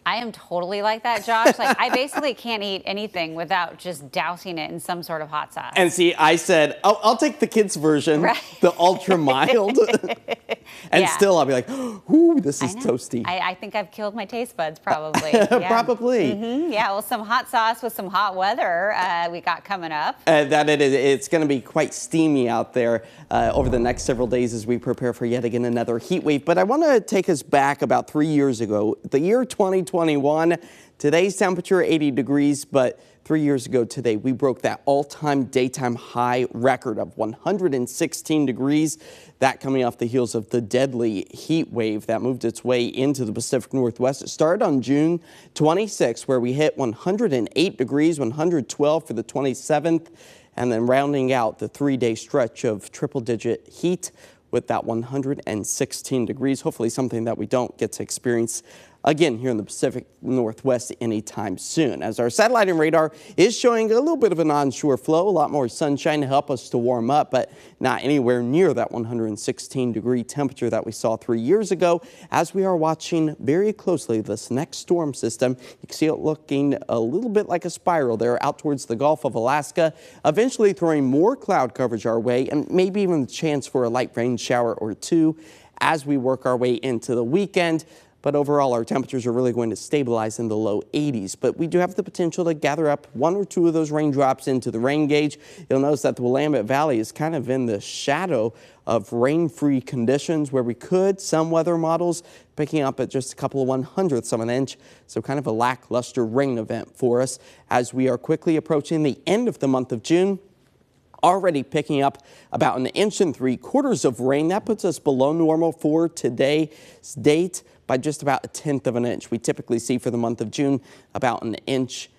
I am totally like that, Josh. Like, I basically can't eat anything without just dousing it in some sort of hot sauce. And see, I said, oh, I'll take the kids' version, right. the ultra mild. And yeah. still, I'll be like, ooh, this is toasty. I think I've killed my taste buds, probably. Yeah. Probably. Yeah, well, some hot sauce with some hot weather we got coming up. That it is. It's going to be quite steamy out there over the next several days as we prepare for yet again another heat wave. But I want to take us back about 3 years ago, the year 2021. Today's temperature 80 degrees, but 3 years ago today, we broke that all-time daytime high record of 116 degrees. That coming off the heels of the deadly heat wave that moved its way into the Pacific Northwest. It started on June 26, where we hit 108 degrees, 112 for the 27th, and then rounding out the 3-day stretch of triple-digit heat with that 116 degrees. Hopefully something that we don't get to experience again here in the Pacific Northwest anytime soon, as our satellite and radar is showing a little bit of an onshore flow, a lot more sunshine to help us to warm up, but not anywhere near that 116 degree temperature that we saw 3 years ago. As we are watching very closely this next storm system, you can see it looking a little bit like a spiral there out towards the Gulf of Alaska, eventually throwing more cloud coverage our way and maybe even the chance for a light rain shower or two as we work our way into the weekend. But overall, our temperatures are really going to stabilize in the low 80s. But we do have the potential to gather up 1 or 2 of those raindrops into the rain gauge. You'll notice that the Willamette Valley is kind of in the shadow of rain-free conditions, where we could, some weather models, picking up at just a couple of 1/100ths of an inch. So kind of a lackluster rain event for us as we are quickly approaching the end of the month of June. Already picking up about 1 3/4 inches of rain. That puts us below normal for today's date by just about 1/10 of an inch. We typically see for the month of June about 1.5 inches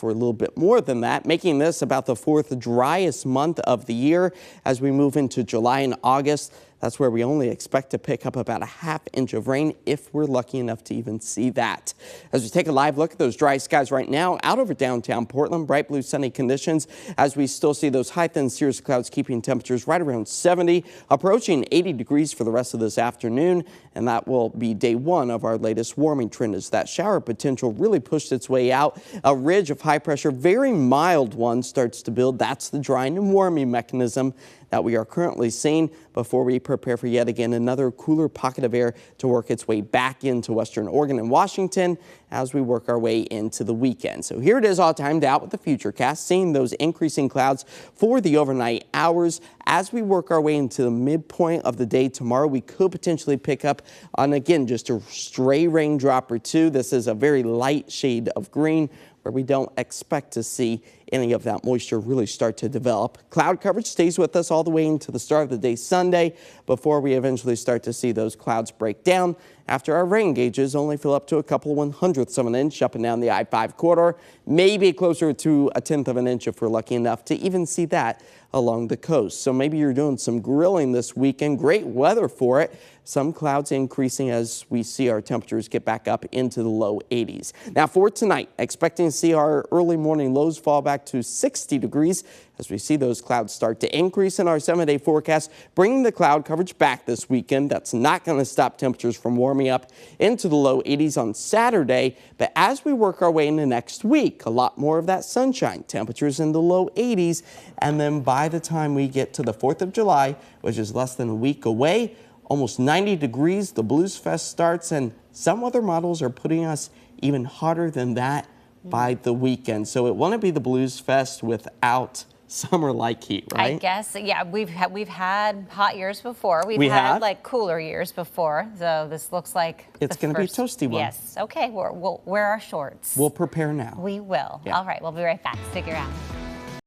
or a little bit more than that, making this about the 4th driest month of the year. As we move into July and August, that's where we only expect to pick up about 1/2 inch of rain if we're lucky enough to even see that. As we take a live look at those dry skies right now out over downtown Portland, bright blue sunny conditions as we still see those high thin cirrus clouds keeping temperatures right around 70, approaching 80 degrees for the rest of this afternoon. And that will be day 1 of our latest warming trend as that shower potential really pushed its way out. A ridge of high pressure, very mild one, starts to build. That's the drying and warming mechanism that we are currently seeing before we prepare for yet again another cooler pocket of air to work its way back into western Oregon and Washington as we work our way into the weekend. So here it is, all timed out with the Futurecast, seeing those increasing clouds for the overnight hours. As we work our way into the midpoint of the day tomorrow, we could potentially pick up on, again, just a stray raindrop or two. This is a very light shade of green, where we don't expect to see any of that moisture really start to develop. Cloud coverage stays with us all the way into the start of the day Sunday before we eventually start to see those clouds break down after our rain gauges only fill up to a couple of 1/100ths of an inch up and down the I-5 corridor, maybe closer to 1/10 of an inch if we're lucky enough to even see that along the coast. So maybe you're doing some grilling this weekend. Great weather for it. Some clouds increasing as we see our temperatures get back up into the low 80s. Now for tonight, expecting to see our early morning lows fall back to 60 degrees as we see those clouds start to increase in our 7-day forecast, bringing the cloud coverage back this weekend. That's not going to stop temperatures from warming up into the low 80s on Saturday. But as we work our way into next week, a lot more of that sunshine, temperatures in the low 80s. And then by the time we get to the 4th of July, which is less than a week away, almost 90 degrees, the Blues Fest starts, and some weather models are putting us even hotter than that by the weekend. So it wouldn't be the Blues Fest without summer-like heat, right? I guess, yeah, we've had hot years before. We've had like cooler years before. So this looks like it's going to be a toasty one. Yes. Okay. We'll wear our shorts. We'll prepare now. We will. Yeah. All right. We'll be right back. Stick around.